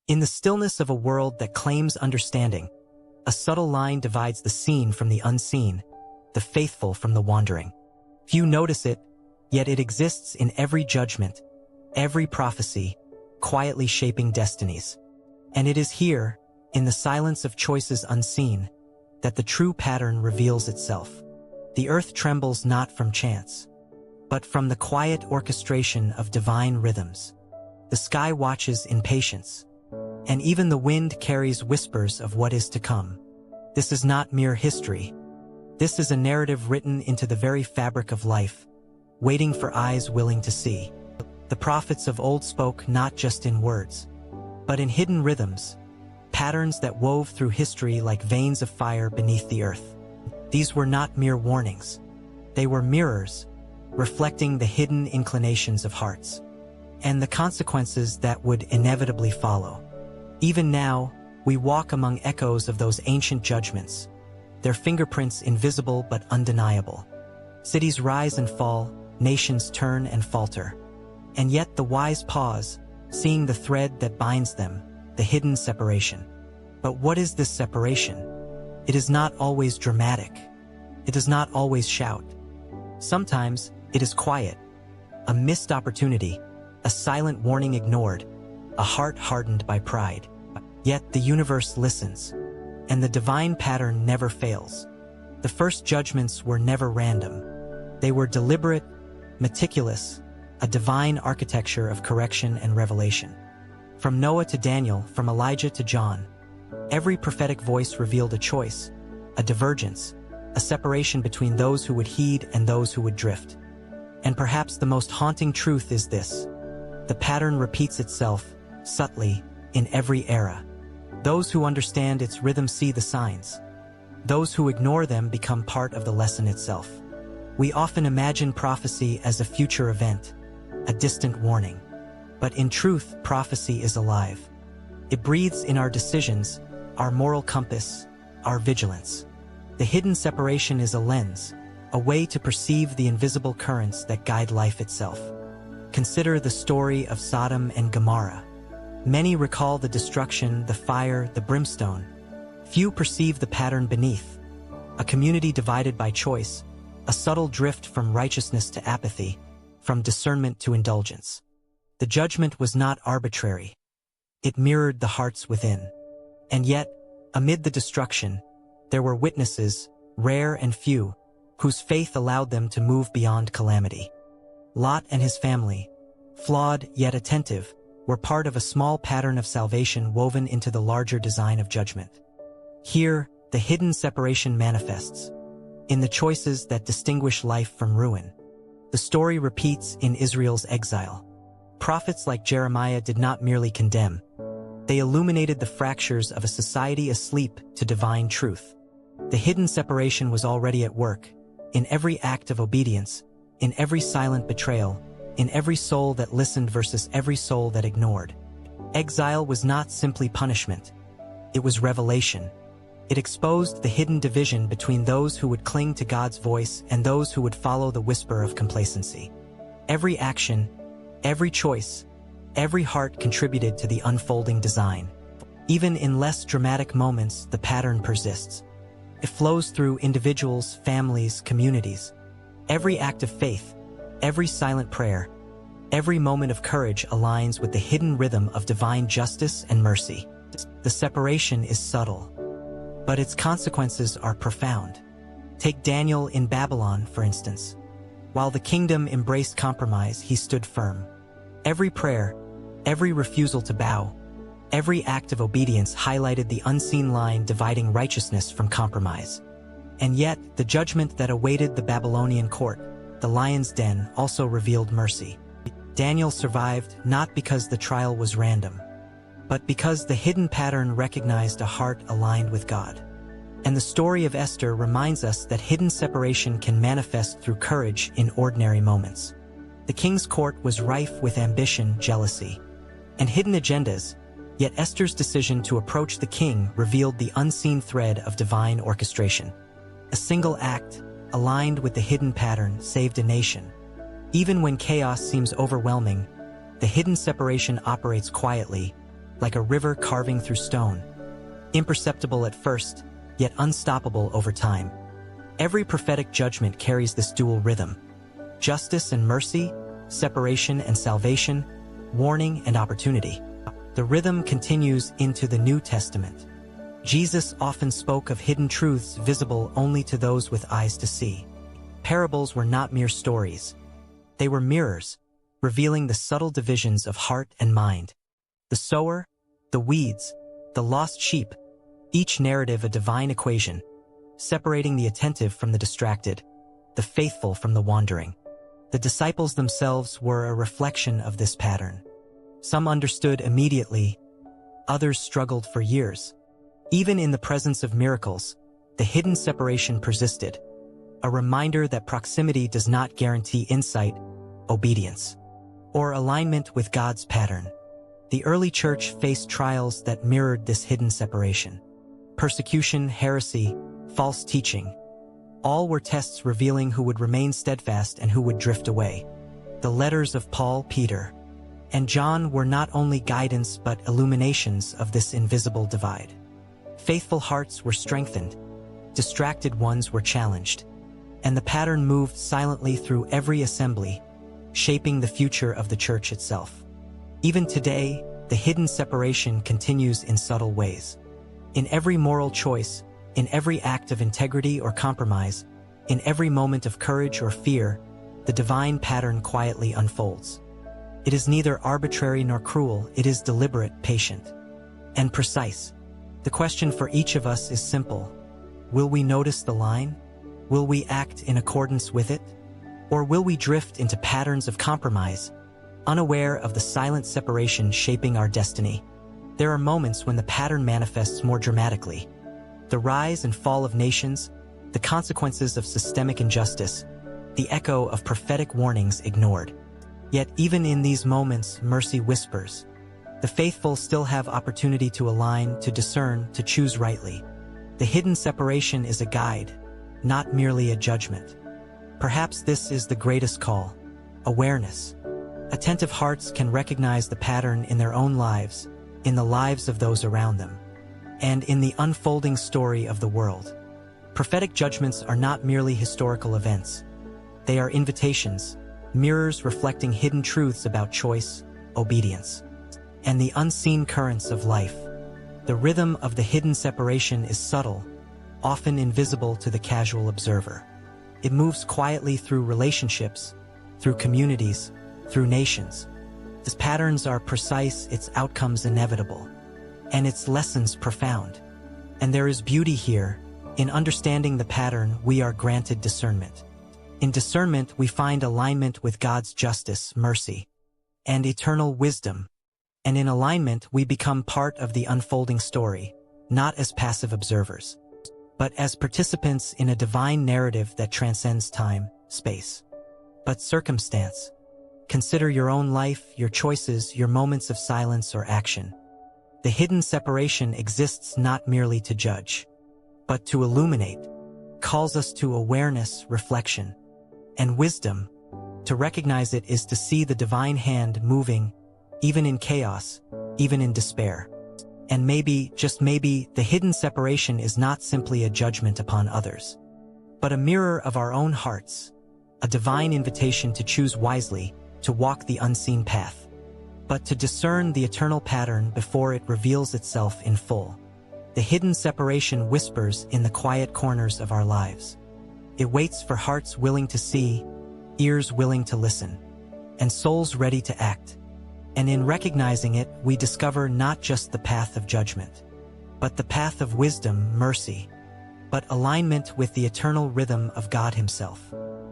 In the stillness of a world that claims understanding, a subtle line divides the seen from the unseen, the faithful from the wandering. Few notice it, yet it exists in every judgment, every prophecy, quietly shaping destinies. And it is here, in the silence of choices unseen, that the true pattern reveals itself. The earth trembles not from chance, but from the quiet orchestration of divine rhythms. The sky watches in patience, and even the wind carries whispers of what is to come. This is not mere history. This is a narrative written into the very fabric of life, waiting for eyes willing to see. The prophets of old spoke not just in words, but in hidden rhythms, patterns that wove through history like veins of fire beneath the earth. These were not mere warnings. They were mirrors, reflecting the hidden inclinations of hearts, and the consequences that would inevitably follow. Even now, we walk among echoes of those ancient judgments, their fingerprints invisible but undeniable. Cities rise and fall, nations turn and falter. And yet the wise pause, seeing the thread that binds them, the hidden separation. But what is this separation? It is not always dramatic. It does not always shout. Sometimes it is quiet, a missed opportunity, a silent warning ignored, a heart hardened by pride. Yet the universe listens, and the divine pattern never fails. The first judgments were never random. They were deliberate, meticulous, a divine architecture of correction and revelation. From Noah to Daniel, from Elijah to John, every prophetic voice revealed a choice, a divergence, a separation between those who would heed and those who would drift. And perhaps the most haunting truth is this: the pattern repeats itself, subtly, in every era. Those who understand its rhythm see the signs. Those who ignore them become part of the lesson itself. We often imagine prophecy as a future event, a distant warning. But in truth, prophecy is alive. It breathes in our decisions, our moral compass, our vigilance. The hidden separation is a lens, a way to perceive the invisible currents that guide life itself. Consider the story of Sodom and Gomorrah. Many recall the destruction, the fire, the brimstone. Few perceive the pattern beneath. A community divided by choice, a subtle drift from righteousness to apathy, from discernment to indulgence. The judgment was not arbitrary. It mirrored the hearts within. And yet, amid the destruction, there were witnesses, rare and few, whose faith allowed them to move beyond calamity. Lot and his family, flawed yet attentive, were part of a small pattern of salvation woven into the larger design of judgment. Here, the hidden separation manifests, in the choices that distinguish life from ruin. The story repeats in Israel's exile. Prophets like Jeremiah did not merely condemn. They illuminated the fractures of a society asleep to divine truth. The hidden separation was already at work, in every act of obedience, in every silent betrayal, in every soul that listened versus every soul that ignored. Exile was not simply punishment. It was revelation. It exposed the hidden division between those who would cling to God's voice and those who would follow the whisper of complacency. Every action, every choice, every heart contributed to the unfolding design. Even in less dramatic moments, the pattern persists. It flows through individuals, families, communities. Every act of faith, every silent prayer, every moment of courage aligns with the hidden rhythm of divine justice and mercy. The separation is subtle, but its consequences are profound. Take Daniel in Babylon, for instance. While the kingdom embraced compromise, he stood firm. Every prayer, every refusal to bow, every act of obedience highlighted the unseen line dividing righteousness from compromise. And yet, the judgment that awaited the Babylonian court, the lion's den, also revealed mercy. Daniel survived not because the trial was random, but because the hidden pattern recognized a heart aligned with God. And the story of Esther reminds us that hidden separation can manifest through courage in ordinary moments. The king's court was rife with ambition, jealousy, and hidden agendas, yet Esther's decision to approach the king revealed the unseen thread of divine orchestration. A single act, aligned with the hidden pattern, saved a nation. Even when chaos seems overwhelming, the hidden separation operates quietly, like a river carving through stone, imperceptible at first, yet unstoppable over time. Every prophetic judgment carries this dual rhythm: justice and mercy, separation and salvation, warning and opportunity. The rhythm continues into the New Testament. Jesus often spoke of hidden truths visible only to those with eyes to see. Parables were not mere stories. They were mirrors, revealing the subtle divisions of heart and mind. The sower, the weeds, the lost sheep, each narrative a divine equation, separating the attentive from the distracted, the faithful from the wandering. The disciples themselves were a reflection of this pattern. Some understood immediately, others struggled for years. Even in the presence of miracles, the hidden separation persisted, a reminder that proximity does not guarantee insight, obedience, or alignment with God's pattern. The early church faced trials that mirrored this hidden separation. Persecution, heresy, false teaching, all were tests revealing who would remain steadfast and who would drift away. The letters of Paul, Peter, and John were not only guidance but illuminations of this invisible divide. Faithful hearts were strengthened, distracted ones were challenged, and the pattern moved silently through every assembly, shaping the future of the church itself. Even today, the hidden separation continues in subtle ways. In every moral choice, in every act of integrity or compromise, in every moment of courage or fear, the divine pattern quietly unfolds. It is neither arbitrary nor cruel, it is deliberate, patient, and precise. The question for each of us is simple. Will we notice the line? Will we act in accordance with it? Or will we drift into patterns of compromise, unaware of the silent separation shaping our destiny? There are moments when the pattern manifests more dramatically. The rise and fall of nations, the consequences of systemic injustice, the echo of prophetic warnings ignored. Yet even in these moments, mercy whispers. The faithful still have opportunity to align, to discern, to choose rightly. The hidden separation is a guide, not merely a judgment. Perhaps this is the greatest call: awareness. Attentive hearts can recognize the pattern in their own lives, in the lives of those around them, and in the unfolding story of the world. Prophetic judgments are not merely historical events. They are invitations, mirrors reflecting hidden truths about choice, obedience, and the unseen currents of life. The rhythm of the hidden separation is subtle, often invisible to the casual observer. It moves quietly through relationships, through communities, through nations. Its patterns are precise, its outcomes inevitable, and its lessons profound. And there is beauty here. In understanding the pattern, we are granted discernment. In discernment, we find alignment with God's justice, mercy, and eternal wisdom. And in alignment, we become part of the unfolding story, not as passive observers, but as participants in a divine narrative that transcends time, space, but circumstance. Consider your own life, your choices, your moments of silence or action. The hidden separation exists not merely to judge, but to illuminate, calls us to awareness, reflection, and wisdom. To recognize it is to see the divine hand moving, even in chaos, even in despair. And maybe, just maybe, the hidden separation is not simply a judgment upon others, but a mirror of our own hearts, a divine invitation to choose wisely, to walk the unseen path, but to discern the eternal pattern before it reveals itself in full. The hidden separation whispers in the quiet corners of our lives. It waits for hearts willing to see, ears willing to listen, and souls ready to act. And in recognizing it, we discover not just the path of judgment, but the path of wisdom, mercy, but alignment with the eternal rhythm of God Himself.